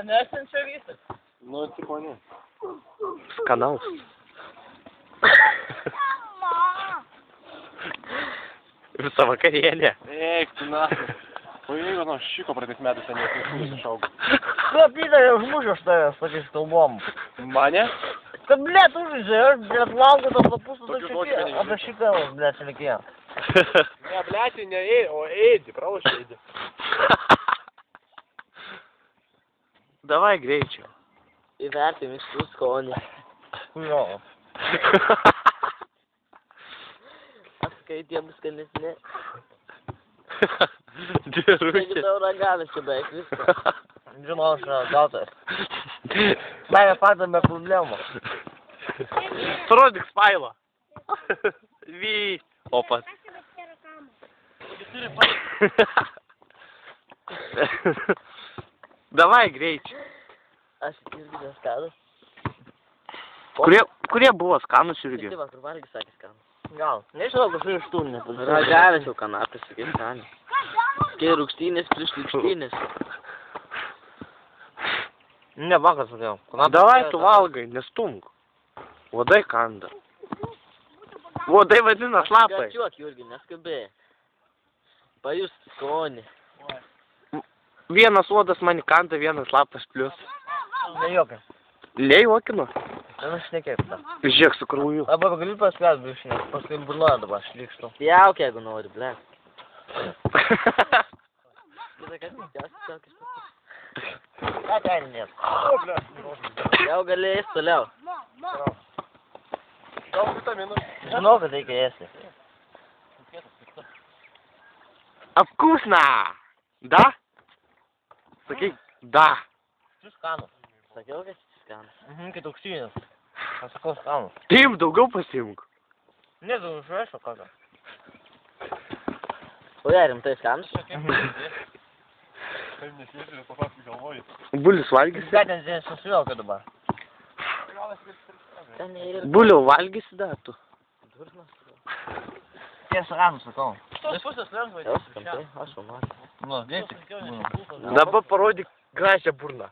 nesenčia visą. Nu, tipo, ne. Skanaus. Visą vakarienę. Eik, tu na. O jeigu nuo šiko praeitais metais ten jau išaugo. Slapyta, jau užmušiu aš tavęs tokiais kalbom. Mane? Kad, blėt, užžaidžiai, aš, blėt, laukiu tos lapus, tada Tokių žodžių šiek apie šį kalbą, blėt, čia reikėjo. Ne, blėti, ne ėdi, o ėdi, pralašai ėdi. Davai greičiau. Įvertim iš tų skonį. Jo. Atsakai, tie bus skanesni. Dėrutė. Taigi tau ragavęs čia beveik viską. Žinau, aš gautas. Baigė faktą be problemų. Parodyk spailą. Vy. Opas. Davai greičiau. Aš irgi neskanus. Kurie buvo skanus irgi? Kiti vakar valgys sakė skanus. Gal. Nežinau, kažkur iš tų nepadarai. Ragavęs jau kanapės, sakė skanus. Kai rūgštynės prieš rūgštynės. Ne, vakar sakiau. Davai tu valgai, nestumk. Vodai kanda. Vodai vadina šlapai. Gačiuok, Jurgi, neskubė. Pajust skonį. Vienas uodas man kanda, vienas lapas plius. Nejuokas. Nejuokinu. Aš nekėp tą. Žiūrėk su krauju. Dabar galiu paskelbti bišinės, paskui burnoja dabar šlikštų. Jauk, jeigu nori, blek. Ką ten nės? Jau galėjai toliau. Gal vitaminų. Žinau, kad reikia ėsti. Apkusna! Da? Sakyk, da. Čia skanus. Sakiau, kad čia skanus. Kai auksinės. Aš sakau skanus. Taip, daugiau pasimk. Nežinau, išrašo kokią. O jie rimtai skanus? Taip nesėsi, papasakai galvoji. Bulius valgysi? Ką ten susivelka dabar? Buliau valgysi da tu? Tie skanus, sakau. Tos pusės lengvai. Aš jau noriu. Nu, dėsik. Dabar parodyk gražią burną.